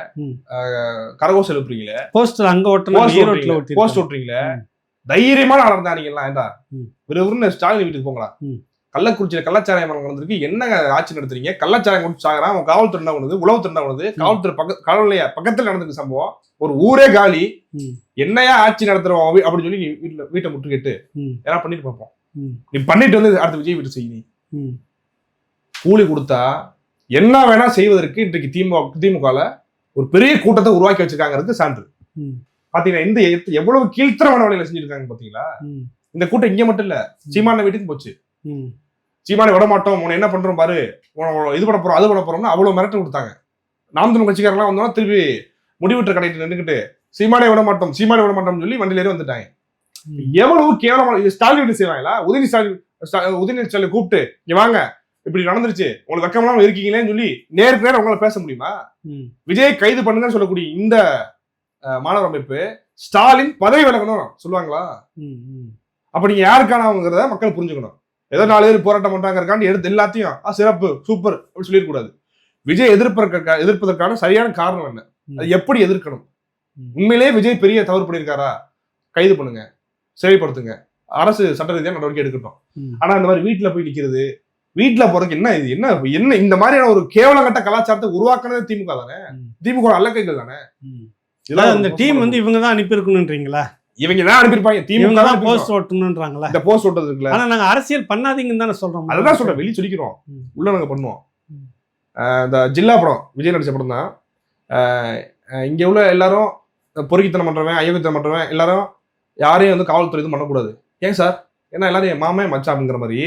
கரகோஷம் எழுப்புறீங்களே, போஸ்டர் அங்க போஸ்ட் ஓட்டுறீங்களே, தைரியமான ஆளர் தான் நீங்க எல்லாம். ஏண்டா விறுவிறுன்னு ஸ்டாலின் வீட்டுக்கு போங்களா, கள்ளக்குறிச்சியில கள்ளச்சாராயம் நடந்திருக்கு, என்ன ஆட்சி நடத்துறீங்க? கள்ளச்சாராயம் குடிச்சு சாகுறான், அவன் காவல்துறை என்ன பண்ணுது, உளவுத்துறை என்ன பண்ணுது, காவல்துறை பக்கத்துல நடந்திருக்கு சம்பவம், ஒரு ஊரே காலி, என்னையா ஆட்சி நடத்துறோம் அப்படின்னு சொல்லி நீ வீட்டை முற்றுகிட்டு ஏன்னா பண்ணிட்டு பார்ப்போம். நீ பண்ணிட்டு வந்து அடுத்த விஜய் வீட்டு செய்ய, நீ கூலி கொடுத்தா என்ன வேணா செய்வதற்கு இன்றைக்கு திமுகல ஒரு பெரிய கூட்டத்தை உருவாக்கி வச்சிருக்காங்கிறது சான்று. பாத்தீங்கன்னா இந்த எவ்வளவு கீழ்த்தரமான வேலையில செஞ்சிருக்காங்க பாத்தீங்களா? இந்த கூட்டம் இங்க மட்டும் இல்ல, சீமான வீட்டுக்கு போச்சு. சீமானை விட மாட்டோம், உன்னை என்ன பண்றோம் பாரு, இது பண்ண போறோம் அது பண்ண போறோம்னு அவ்வளவு மிரட்டல் கொடுத்தாங்க. நாம் தமிழ் கட்சிக்காரெல்லாம் வந்தோம்னா திருப்பி முடிவிட்ட கடைக்கு நின்றுக்கிட்டு சீமானை விட மாட்டோம் சீமானை விட மாட்டோம்னு சொல்லி வண்டியில ஏறி வந்துட்டாங்க. எவ்வளவு கேவலமான இது ஸ்டாலின் செய்வாங்களா? உதயநிதி ஸ்டாலின் கூப்பிட்டு இங்க வாங்க, இப்படி நடந்துருச்சு, உங்களுக்கு வெக்கமெல்லாம் இருக்கீங்களேன்னு சொல்லி நேருக்கு நேரம் உங்களால பேச முடியுமா? விஜய் கைது பண்ணுங்கன்னு சொல்லக்கூடிய இந்த மாணவர் அமைப்பு ஸ்டாலின் பதவி விலகணும் சொல்லுவாங்களா? அப்ப நீங்க யாருக்கானவங்கிறத மக்கள் புரிஞ்சுக்கணும். ஏதோ 4 பேர் போராட்டம் பண்றாங்க எடுத்து எல்லாத்தையும் சிறப்பு சூப்பர் அப்படின்னு சொல்லிடக்கூடாது. விஜய் எதிர்ப்பதற்கான சரியான காரணம் என்ன, அது எப்படி எதிர்க்கணும்? உண்மையிலேயே விஜய் பெரிய தவறு பண்ணியிருக்காரா? கைது பண்ணுங்க, சிறைப்படுத்துங்க, அரசு சட்ட ரீதியான நடவடிக்கை எடுக்கட்டும். ஆனா இந்த மாதிரி வீட்டுல போய் நிக்கிறது, வீட்டுல போறதுக்கு என்ன இது என்ன இந்த மாதிரியான ஒரு கேவலங்கட்ட கலாச்சாரத்தை உருவாக்குனதே திமுக தானே, திமுக அல்லக்கைகள் தானே. இந்த டீம் வந்து இவங்க தான் அனுப்பியிருக்கணும்ன்றீங்களா? இவங்க தான் அனுப்பியிருப்பாங்க, திமுக தான் போஸ்ட் ஓட்டணும்ன்றாங்களா? இந்த போஸ்ட் ஓட்டது இருக்குல்ல, ஆனா நாங்க அரசியல் பண்ணாதீங்கன்னு தானே சொல்றோம். அதான் சொல்றேன், வெளியே சொல்லிக்கிறோம், உள்ள நாங்க பண்ணுவோம். இந்த ஜில்லா படம் விஜய் நடிச்ச படம் தான். இங்க உள்ள எல்லாரும் பொறுக்கித்தனம் பண்றவன், அயோக்கியத்தனம் பண்றவன் எல்லாரும் யாரையும் வந்து காவல்துறை இது பண்ணக்கூடாது. ஏன் சார், ஏன்னா எல்லாரும் என் மாமே மச்சா அப்படிங்கிற மாதிரி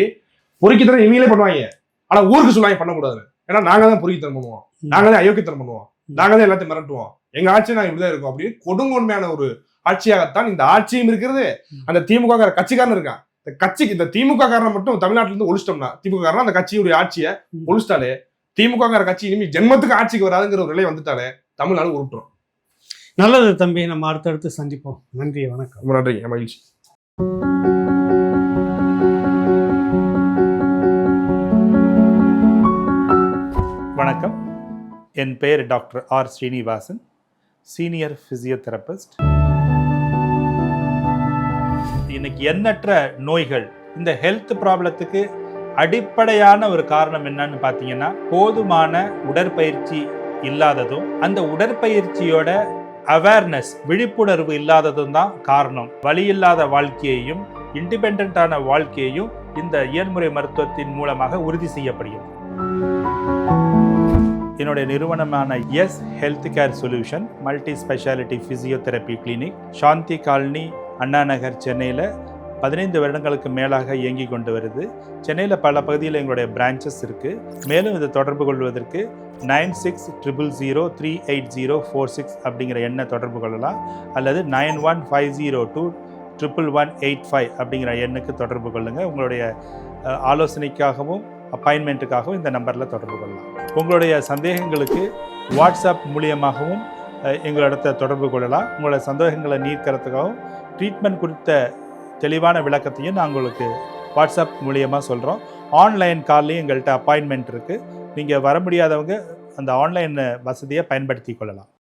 பொறுக்கித்தனம் இவங்களே பண்ணுவாங்க. ஆனா ஊருக்கு சொல்லுவாங்க பண்ணக்கூடாது, ஏன்னா நாங்க தான் பொறுக்கித்தனம் பண்ணுவோம், நாங்க தான் அயோக்கியத்தனம் பண்ணுவோம், நாங்க தான் எல்லாத்தையும் மிரட்டுவோம், எங்க ஆட்சி நாங்க இப்படிதான் இருக்கோம் அப்படின்னு கொடுங்கொன்மையான ஒரு ஆட்சியாகத்தான் இந்த ஆட்சியும் இருக்கிறது. அந்த திமுக கட்சிக்காரன் இருக்கான், இந்த கட்சிக்கு இந்த திமுக காரனை மட்டும் தமிழ்நாட்டில இருந்து ஒழிச்சிட்டோம்னா, திமுக காரன் அந்த கட்சியுடைய ஆட்சியை ஒழிச்சிட்டாலே, திமுக கட்சி இனிமே ஜென்மத்துக்கு ஆட்சிக்கு வராதுங்கிற ஒரு நிலை வந்துட்டாலே தமிழ்நாடு உருட்டுறோம். நல்லது தம்பி, நம்ம அடுத்தடுத்து சந்திப்போம். நன்றி, வணக்கம். ரொம்ப நன்றி, மகிழ்ச்சி. வணக்கம், என் பெயர் doctor R Srinivasan, senior physiotherapist. இன்னைக்கு எண்ணற்ற நோய்கள், இந்த ஹெல்த் ப்ராப்ளத்துக்கு அடிப்படையான ஒரு காரணம் என்னன்னு பார்த்தீங்கன்னா, போதுமான உடற்பயிற்சி இல்லாததும் அந்த உடற்பயிற்சியோட அவேர்னஸ் விழிப்புணர்வு இல்லாததும் தான் காரணம். வலி இல்லாத வாழ்க்கையையும் இண்டிபெண்டான வாழ்க்கையையும் இந்த இயன்முறை மருத்துவத்தின் மூலமாக உறுதி செய்யப்படுகிறது. என்னுடைய நிறுவனமான S health care solution multi speciality physiotherapy clinic Shanti colony, Anna Nagar, சென்னையில் 15 வருடங்களுக்கு மேலாக இயங்கி கொண்டு வருது. சென்னையில் பல பகுதியில் எங்களுடைய பிரான்ச்சஸ் இருக்குது. மேலும் இதை தொடர்பு கொள்வதற்கு 9600038046 அப்படிங்கிற எண்ணை தொடர்பு கொள்ளலாம், அல்லது 9150211185 அப்படிங்கிற எண்ணுக்கு தொடர்பு கொள்ளுங்கள். உங்களுடைய ஆலோசனைக்காகவும் அப்பாயின்மெண்ட்டுக்காகவும் இந்த நம்பரில் தொடர்பு கொள்ளலாம். உங்களுடைய சந்தேகங்களுக்கு வாட்ஸ்அப் மூலியமாகவும் எங்களிடத்தை தொடர்பு கொள்ளலாம். உங்களுடைய சந்தேகங்களை நீக்கிறதுக்காகவும் ட்ரீட்மெண்ட் குறித்த தெளிவான விளக்கத்தையும் நான் உங்களுக்கு வாட்ஸ்அப் மூலியமாக சொல்கிறோம். ஆன்லைன் கால்லையும் எங்கள்கிட்ட அப்பாயின்மெண்ட் இருக்குது. நீங்கள் வர முடியாதவங்க அந்த ஆன்லைன் வசதியை பயன்படுத்தி கொள்ளலாம்.